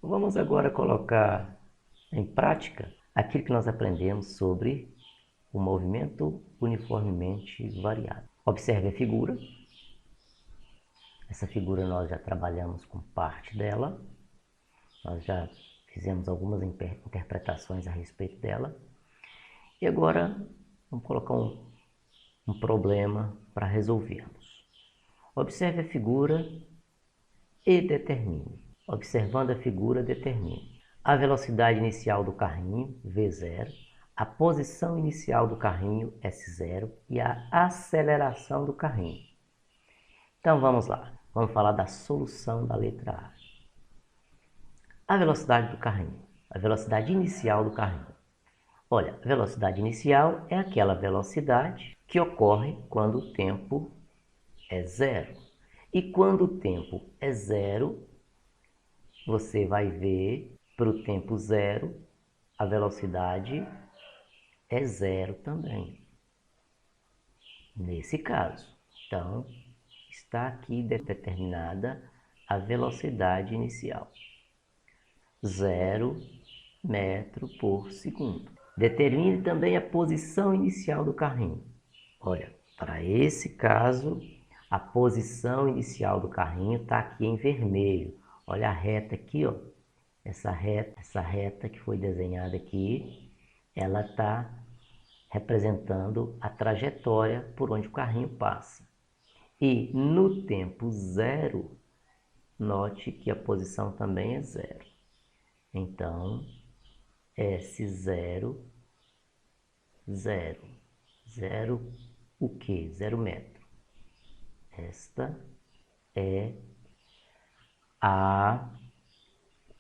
Vamos agora colocar em prática aquilo que nós aprendemos sobre o movimento uniformemente variado. Observe a figura. Essa figura nós já trabalhamos com parte dela. Nós já fizemos algumas interpretações a respeito dela. E agora vamos colocar um problema para resolvermos. Observe a figura e determine. Observando a figura, determine a velocidade inicial do carrinho, V0, a posição inicial do carrinho, S0, e a aceleração do carrinho. Então vamos lá, vamos falar da solução da letra A. A velocidade do carrinho, a velocidade inicial do carrinho. Olha, a velocidade inicial é aquela velocidade que ocorre quando o tempo é zero. E quando o tempo é zero, você vai ver para o tempo zero, a velocidade é zero também. Nesse caso, então, está aqui determinada a velocidade inicial. 0 metro por segundo. Determine também a posição inicial do carrinho. Olha, para esse caso, a posição inicial do carrinho está aqui em vermelho. Olha a reta aqui, ó. Essa reta que foi desenhada aqui, ela está representando a trajetória por onde o carrinho passa. E no tempo zero, note que a posição também é zero. Então, S0, 0. 0 o quê? 0 metro. Esta é a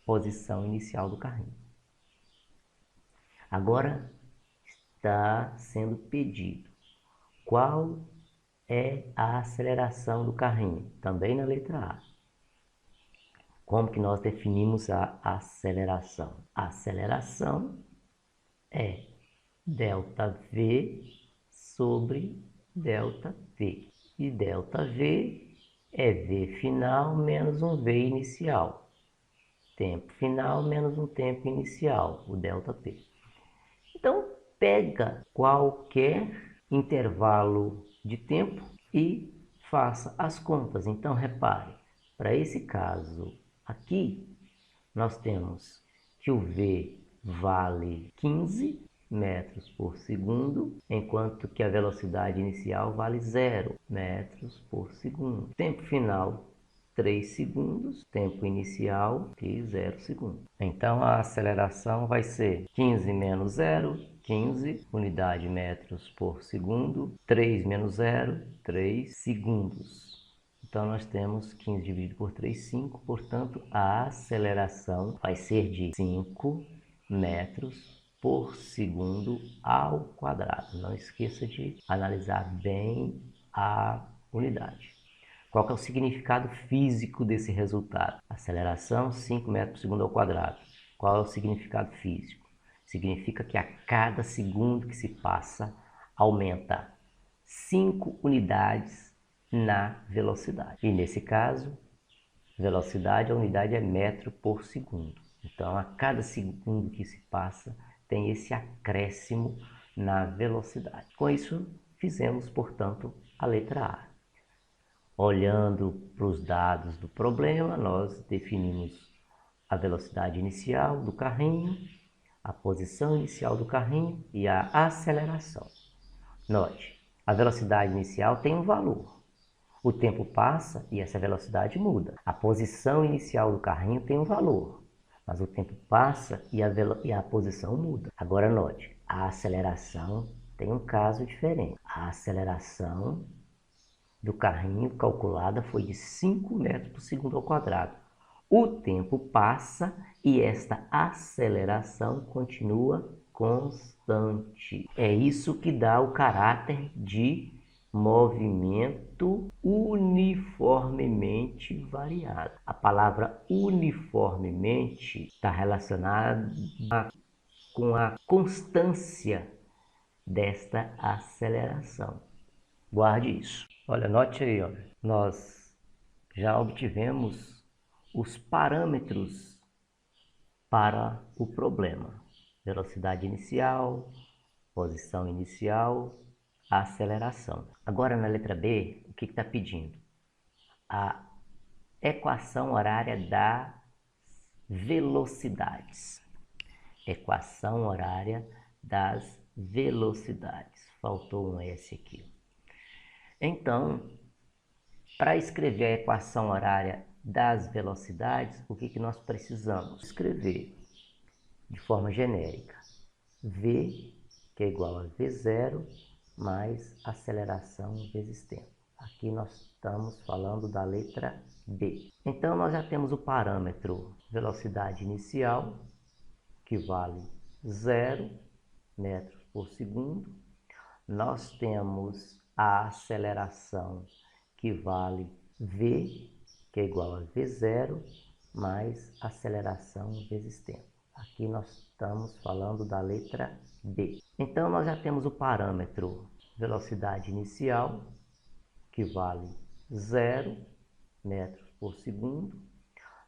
posição inicial do carrinho. Agora está sendo pedido qual é a aceleração do carrinho, também na letra A. Como que nós definimos a aceleração? A aceleração é ΔV sobre ΔT. E ΔV é V final menos um V inicial. Tempo final menos um tempo inicial, o ΔT. Então, pega qualquer intervalo de tempo e faça as contas. Então, repare, para esse caso aqui, nós temos que o V vale 15 metros por segundo, enquanto que a velocidade inicial vale 0 metros por segundo. Tempo final, 3 segundos, tempo inicial e 0 segundos. Então a aceleração vai ser 15 menos 0, 15, unidade metros por segundo, 3 menos 0, 3 segundos. Então nós temos 15 dividido por 3, 5, portanto a aceleração vai ser de 5 metros por segundo ao quadrado. Não esqueça de analisar bem a unidade. Qual que é o significado físico desse resultado? Aceleração 5 metros por segundo ao quadrado. Qual é o significado físico? Significa que a cada segundo que se passa, aumenta 5 unidades na velocidade. E nesse caso, velocidade, a unidade é metro por segundo. Então, a cada segundo que se passa, tem esse acréscimo na velocidade. Com isso, fizemos, portanto, a letra A. Olhando para os dados do problema, nós definimos a velocidade inicial do carrinho, a posição inicial do carrinho e a aceleração. Note, a velocidade inicial tem um valor. O tempo passa e essa velocidade muda. A posição inicial do carrinho tem um valor, mas o tempo passa e a posição muda. Agora note, a aceleração tem um caso diferente. A aceleração do carrinho calculada foi de 5 metros por segundo ao quadrado. O tempo passa e esta aceleração continua constante. É isso que dá o caráter de movimento uniformemente variado. A palavra uniformemente está relacionada com a constância desta aceleração. Guarde isso. Olha, note aí, olha. Nós já obtivemos os parâmetros para o problema. Velocidade inicial, posição inicial, aceleração. Agora na letra B, o que está pedindo? A equação horária das velocidades. Equação horária das velocidades. Faltou um S aqui. Então, para escrever a equação horária das velocidades, o que nós precisamos? Escrever de forma genérica. V, que é igual a V0, mais aceleração vezes tempo. Aqui nós estamos falando da letra B. Então, nós já temos o parâmetro velocidade inicial, que vale 0 metros por segundo. Nós temos a aceleração, que vale V, que é igual a V0, mais aceleração vezes tempo. Aqui nós estamos falando da letra B. Então, nós já temos o parâmetro velocidade inicial, que vale 0 metros por segundo.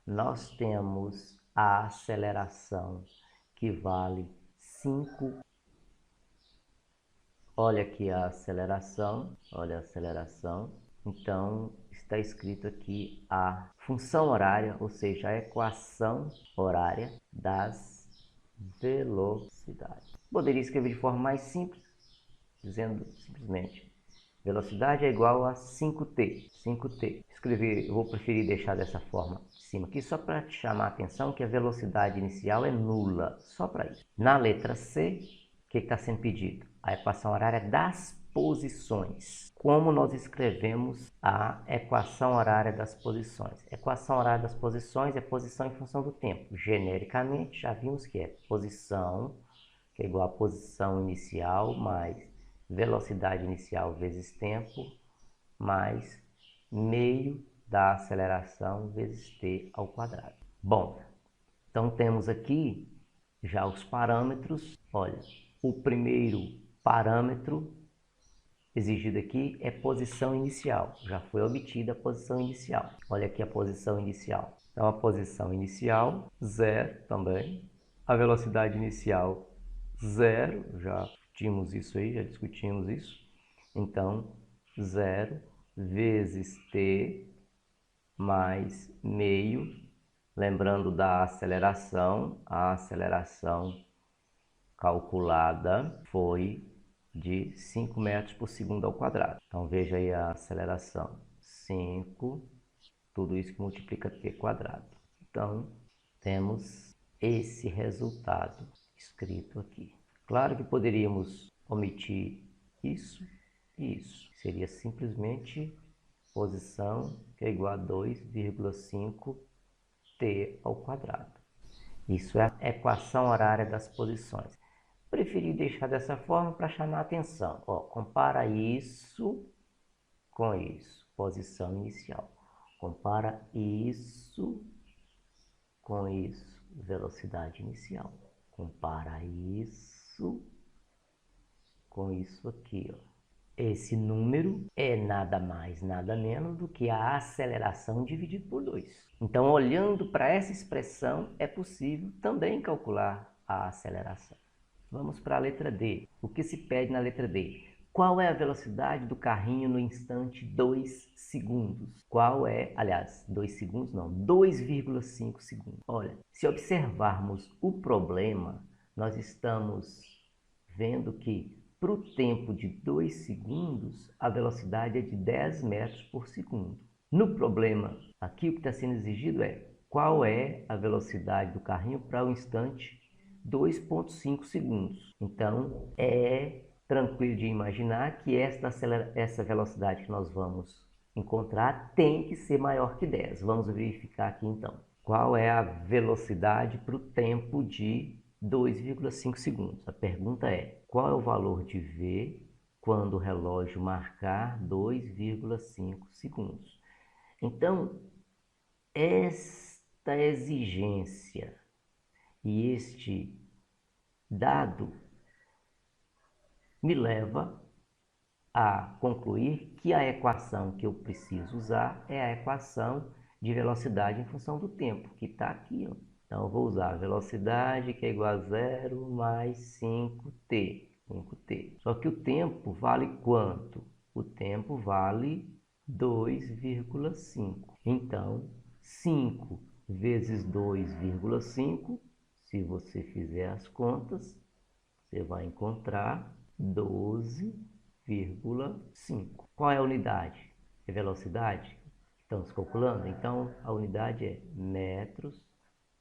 Nós temos a aceleração, que vale 5. Olha aqui a aceleração, olha a aceleração. Então, está escrito aqui a função horária, ou seja, a equação horária das velocidades. Poderia escrever de forma mais simples, dizendo simplesmente velocidade é igual a 5t. 5t. Escrever, eu vou preferir deixar dessa forma de cima aqui, só para te chamar a atenção que a velocidade inicial é nula, só para isso. Na letra C, o que está sendo pedido? A equação horária das posições. Como nós escrevemos a equação horária das posições? Equação horária das posições é posição em função do tempo. Genericamente, já vimos que é posição, que é igual a posição inicial, mais velocidade inicial vezes tempo, mais meio da aceleração vezes t ao quadrado. Bom, então temos aqui já os parâmetros. Olha, o primeiro parâmetro exigido aqui é posição inicial. Já foi obtida a posição inicial. Olha aqui a posição inicial. Então, a posição inicial, 0 também. A velocidade inicial, 0. Já discutimos isso aí, já discutimos isso. Então, 0 vezes t mais meio. Lembrando da aceleração, a aceleração calculada foi de 5 metros por segundo ao quadrado. Então, veja aí a aceleração. 5, tudo isso que multiplica t quadrado. Então, temos esse resultado escrito aqui. Claro que poderíamos omitir isso e isso. Seria simplesmente posição, que é igual a 2,5 t ao quadrado. Isso é a equação horária das posições. Preferi deixar dessa forma para chamar a atenção. Ó, compara isso com isso. Posição inicial. Compara isso com isso. Velocidade inicial. Compara isso com isso aqui, ó. Esse número é nada mais, nada menos do que a aceleração dividido por 2. Então, olhando para essa expressão, é possível também calcular a aceleração. Vamos para a letra D. O que se pede na letra D? Qual é a velocidade do carrinho no instante 2 segundos? Qual é, aliás, 2 segundos não, 2,5 segundos. Olha, se observarmos o problema, nós estamos vendo que para o tempo de 2 segundos, a velocidade é de 10 metros por segundo. No problema, aqui o que está sendo exigido é qual é a velocidade do carrinho para o instante 2,5 segundos. Então, é tranquilo de imaginar que essa velocidade que nós vamos encontrar tem que ser maior que 10. Vamos verificar aqui então. Qual é a velocidade para o tempo de 2,5 segundos? A pergunta é, qual é o valor de V quando o relógio marcar 2,5 segundos? Então, esta exigência e este dado me leva a concluir que a equação que eu preciso usar é a equação de velocidade em função do tempo, que está aqui, ó. Então, eu vou usar a velocidade, que é igual a 0 mais 5t. 5t. Só que o tempo vale quanto? O tempo vale 2,5. Então, 5 vezes 2,5, se você fizer as contas, você vai encontrar 12,5. Qual é a unidade? É velocidade? Estamos calculando? Então, a unidade é metros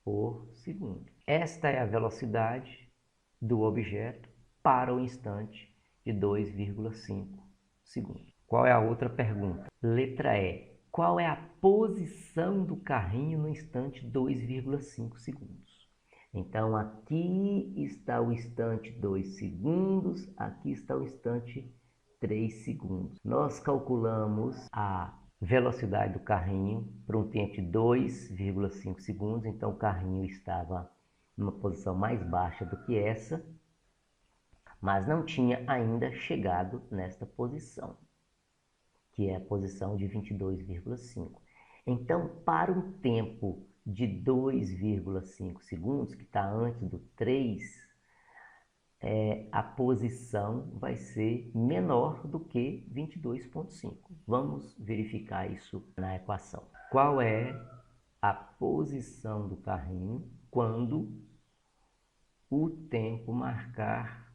por segundo. Esta é a velocidade do objeto para o instante de 2,5 segundos. Qual é a outra pergunta? Letra E. Qual é a posição do carrinho no instante 2,5 segundos? Então, aqui está o instante 2 segundos, aqui está o instante 3 segundos. Nós calculamos a velocidade do carrinho por um tempo de 2,5 segundos, então o carrinho estava numa posição mais baixa do que essa, mas não tinha ainda chegado nesta posição, que é a posição de 22,5. Então, para um tempo de 2,5 segundos, que está antes do 3, a posição vai ser menor do que 22,5. Vamos verificar isso na equação. Qual é a posição do carrinho quando o tempo marcar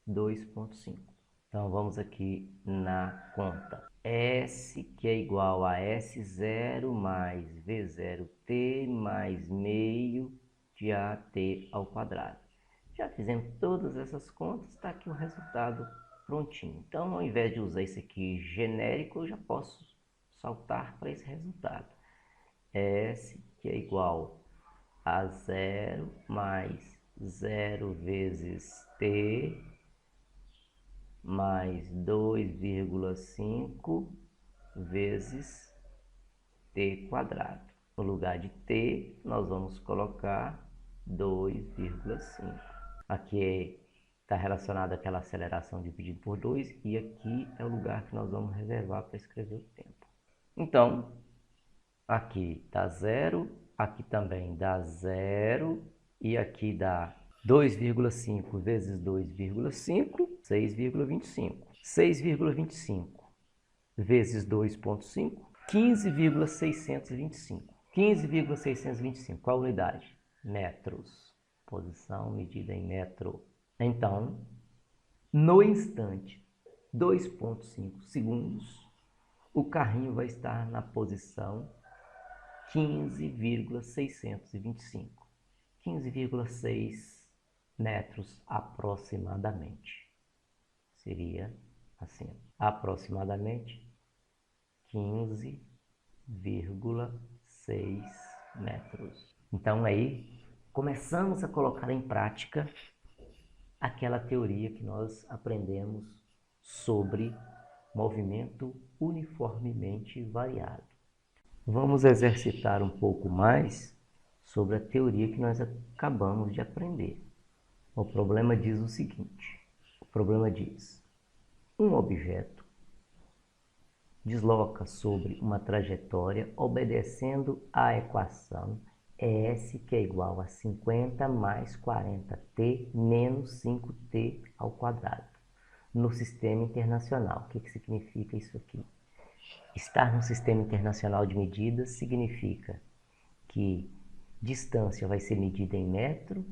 2,5? Então, vamos aqui na conta. S, que é igual a S0 mais V0t mais meio de AT ao quadrado. Já fizemos todas essas contas, está aqui o resultado prontinho. Então, ao invés de usar esse aqui genérico, eu já posso saltar para esse resultado. S, que é igual a 0 mais 0 vezes t mais 2,5 vezes t quadrado. No lugar de t, nós vamos colocar 2,5. Aqui está relacionado àquela aceleração dividido por 2 e aqui é o lugar que nós vamos reservar para escrever o tempo. Então, aqui dá 0, aqui também dá 0 e aqui dá 2,5 vezes 2,5, 6,25. 6,25 vezes 2,5, 15,625. 15,625, qual a unidade? Metros. Posição medida em metro. Então, no instante 2,5 segundos, o carrinho vai estar na posição 15,625. 15,6 metros aproximadamente. Seria assim, aproximadamente 15,6 metros. Então aí começamos a colocar em prática aquela teoria que nós aprendemos sobre movimento uniformemente variado. Vamos exercitar um pouco mais sobre a teoria que nós acabamos de aprender. O problema diz o seguinte: o problema diz: um objeto desloca sobre uma trajetória obedecendo à equação S, que é igual a 50 mais 40t menos 5t ao quadrado, no sistema internacional. O que significa isso aqui? Estar no sistema internacional de medidas significa que distância vai ser medida em metro,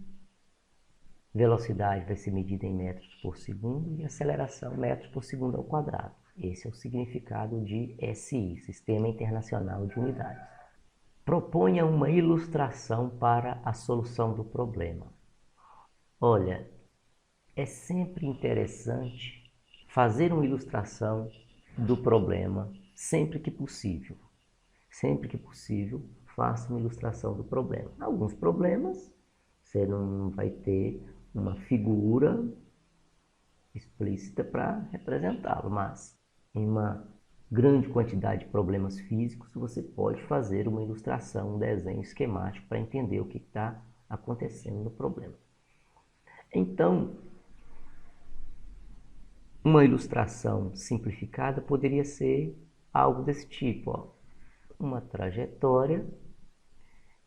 velocidade vai ser medida em metros por segundo e aceleração metros por segundo ao quadrado. Esse é o significado de SI, Sistema Internacional de Unidades. Proponha uma ilustração para a solução do problema. Olha, é sempre interessante fazer uma ilustração do problema sempre que possível. Sempre que possível, faça uma ilustração do problema. Alguns problemas você não vai ter uma figura explícita para representá-lo, mas em uma grande quantidade de problemas físicos você pode fazer uma ilustração, um desenho esquemático para entender o que está acontecendo no problema. Então, uma ilustração simplificada poderia ser algo desse tipo, ó. Uma trajetória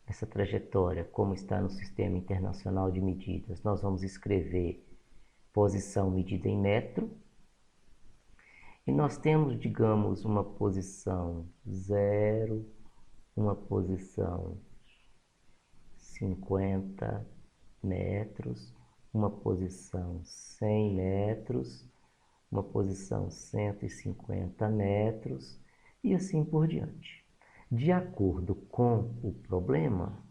essa trajetória, como está no Sistema Internacional de Medidas, nós vamos escrever posição medida em metro. E nós temos, digamos, uma posição 0, uma posição 50 metros, uma posição 100 metros, uma posição 150 metros e assim por diante. De acordo com o problema,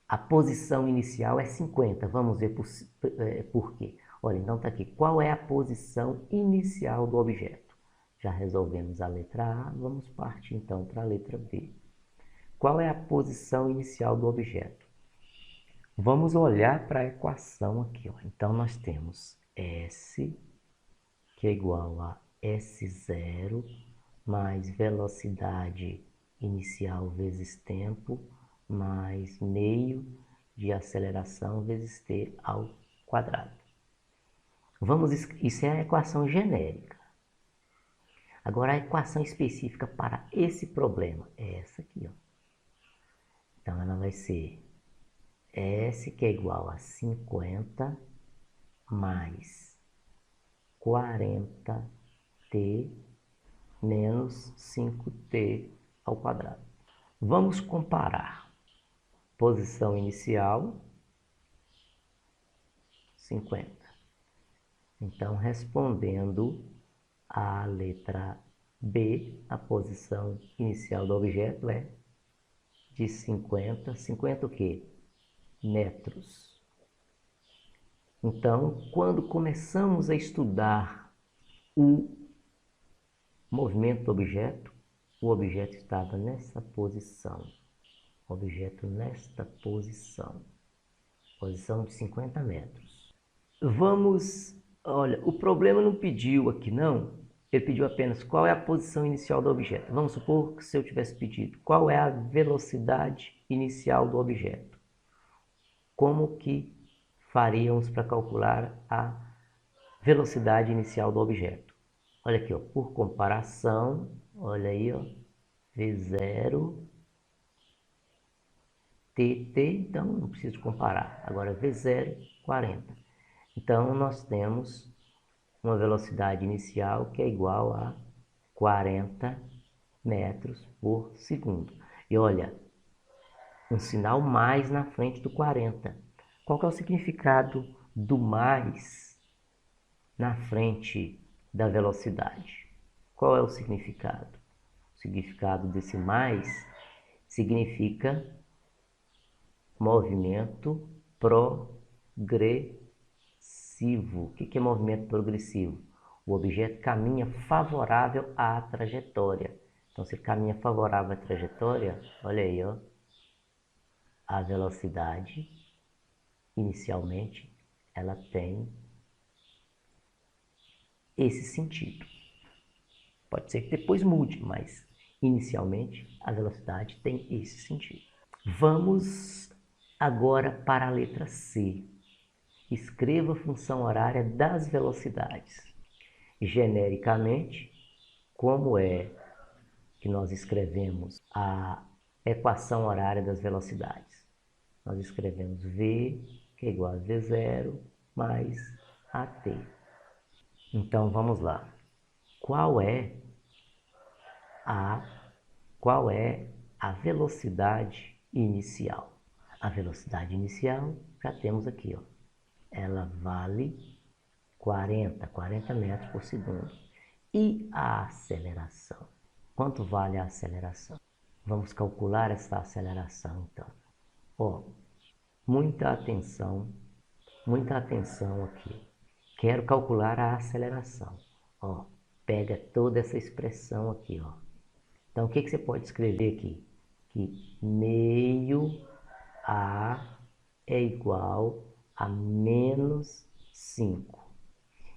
a posição inicial é 50. Vamos ver por quê. Olha, então está aqui. Qual é a posição inicial do objeto? Já resolvemos a letra A, vamos partir então para a letra B. Qual é a posição inicial do objeto? Vamos olhar para a equação aqui. Ó. Então, nós temos S, que é igual a S0, mais velocidade inicial vezes tempo, mais meio de aceleração vezes t ao quadrado. Isso é a equação genérica. Agora, a equação específica para esse problema é essa aqui. Ó. Então, ela vai ser S, que é igual a 50 mais 40t menos 5t ao quadrado. Vamos comparar. Posição inicial, 50. Então, respondendo a letra B, a posição inicial do objeto é de 50. 50 o quê? Metros. Então, quando começamos a estudar o movimento do objeto, o objeto estava nessa posição. Objeto nesta posição. Posição de 50 metros. Olha, o problema não pediu aqui não. Ele pediu apenas qual é a posição inicial do objeto. Vamos supor que se eu tivesse pedido qual é a velocidade inicial do objeto. Como que faríamos para calcular a velocidade inicial do objeto? Olha aqui, ó, por comparação, olha aí, ó, V0, TT, então não preciso comparar. Agora V0, 40. Então, nós temos uma velocidade inicial que é igual a 40 metros por segundo. E olha, um sinal mais na frente do 40. Qual que é o significado do mais na frente da velocidade? Qual é o significado? O significado desse mais significa movimento progressivo. O que é movimento progressivo? O objeto caminha favorável à trajetória. Então, se ele caminha favorável à trajetória, olha aí, ó, a velocidade, inicialmente, ela tem esse sentido. Pode ser que depois mude, mas inicialmente a velocidade tem esse sentido. Vamos agora para a letra C. Escreva a função horária das velocidades. Genericamente, como é que nós escrevemos a equação horária das velocidades? Nós escrevemos V, que é igual a V0, mais AT. Então, vamos lá. Qual é a velocidade inicial? A velocidade inicial, já temos aqui, ó. Ela vale 40 metros por segundo. E a aceleração? Quanto vale a aceleração? Vamos calcular essa aceleração, então. Ó, muita atenção aqui. Quero calcular a aceleração. Ó, pega toda essa expressão aqui, ó. Então, o que você pode escrever aqui? Que meio A é igual a menos 5.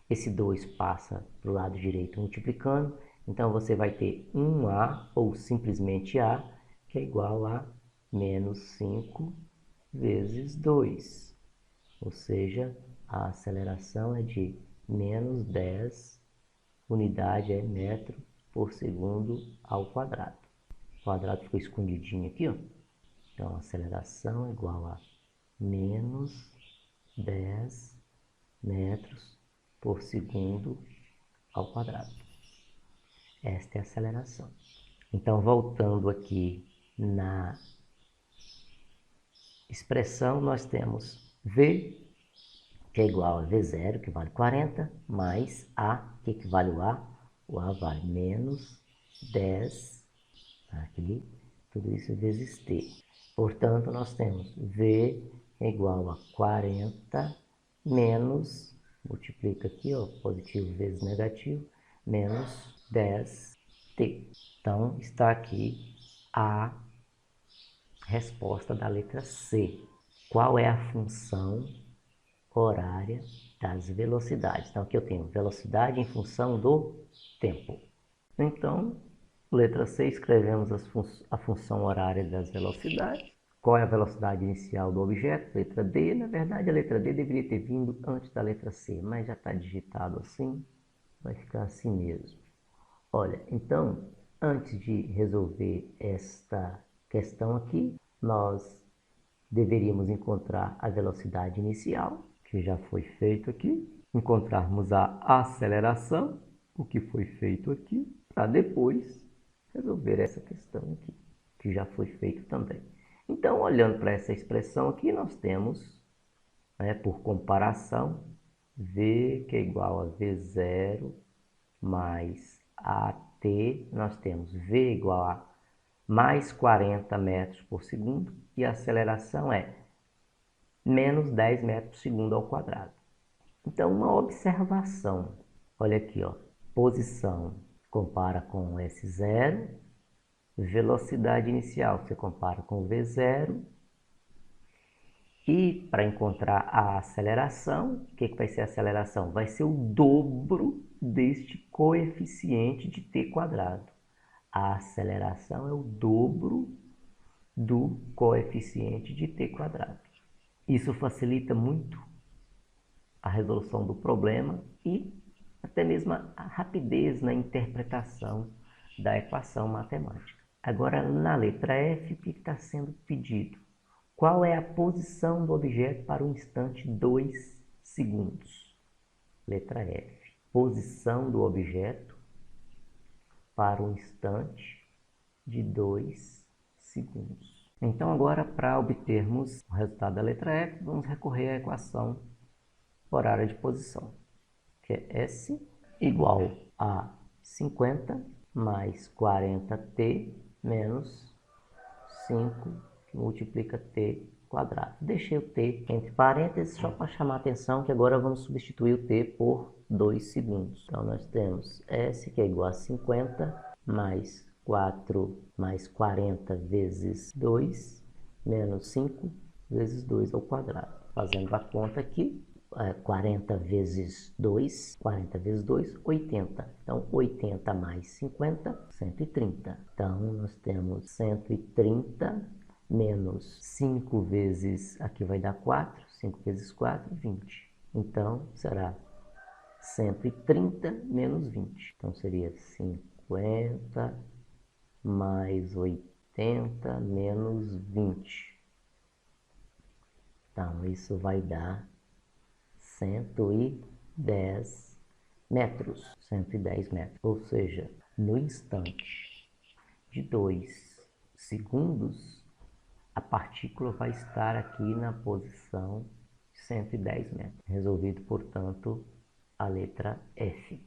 Esse 2 passa para o lado direito multiplicando. Então, você vai ter 1A, ou simplesmente A, que é igual a menos 5 vezes 2. Ou seja, a aceleração é de menos 10 unidade é metro por segundo ao quadrado. O quadrado ficou escondidinho aqui, ó. Então, a aceleração é igual a menos 10 metros por segundo ao quadrado. Esta é a aceleração. Então, voltando aqui na expressão, nós temos V, que é igual a V0, que vale 40, mais A, que equivale ao A. O A vale menos 10, aqui, tudo isso vezes T. Portanto, nós temos V é igual a 40 menos, multiplica aqui, ó, positivo vezes negativo, menos 10T. Então, está aqui a resposta da letra C. Qual é a função horária das velocidades? Então, aqui eu tenho velocidade em função do tempo. Então, letra C, escrevemos a função horária das velocidades. Qual é a velocidade inicial do objeto? Letra D. Na verdade, a letra D deveria ter vindo antes da letra C, mas já está digitado assim, vai ficar assim mesmo. Olha, então, antes de resolver esta questão aqui, nós deveríamos encontrar a velocidade inicial, que já foi feito aqui, encontrarmos a aceleração, o que foi feito aqui, para depois resolver essa questão aqui, que já foi feito também. Então, olhando para essa expressão aqui, nós temos, por comparação, V, que é igual a V0 mais AT, nós temos V igual a mais 40 metros por segundo e a aceleração é menos 10 metros por segundo ao quadrado. Então, uma observação, olha aqui, ó, posição compara com S0, velocidade inicial você compara com V0 e para encontrar a aceleração, o que vai ser a aceleração? Vai ser o dobro deste coeficiente de t quadrado. A aceleração é o dobro do coeficiente de t quadrado. Isso facilita muito a resolução do problema e até mesmo a rapidez na interpretação da equação matemática. Agora, na letra F, o que está sendo pedido? Qual é a posição do objeto para o instante 2 segundos? Letra F. Posição do objeto para o instante de 2 segundos. Então, agora, para obtermos o resultado da letra F, vamos recorrer à equação horária de posição, que é S igual a 50 mais 40t menos 5, que multiplica t quadrado. Deixei o t entre parênteses só para chamar a atenção que agora vamos substituir o t por 2 segundos. Então, nós temos S, que é igual a 50 mais 4 mais 40 vezes 2 menos 5 vezes 2 ao quadrado. Fazendo a conta aqui, 40 vezes 2, 80. Então, 80 mais 50, 130. Então, nós temos 130 menos 5 vezes, aqui vai dar 4, 5 vezes 4, 20. Então, será 130 menos 20. Então, seria 50 mais 80 menos 20. Então, isso vai dar 110 metros. 110 metros. Ou seja, no instante de 2 segundos, a partícula vai estar aqui na posição 110 metros. Resolvido, portanto, a letra F.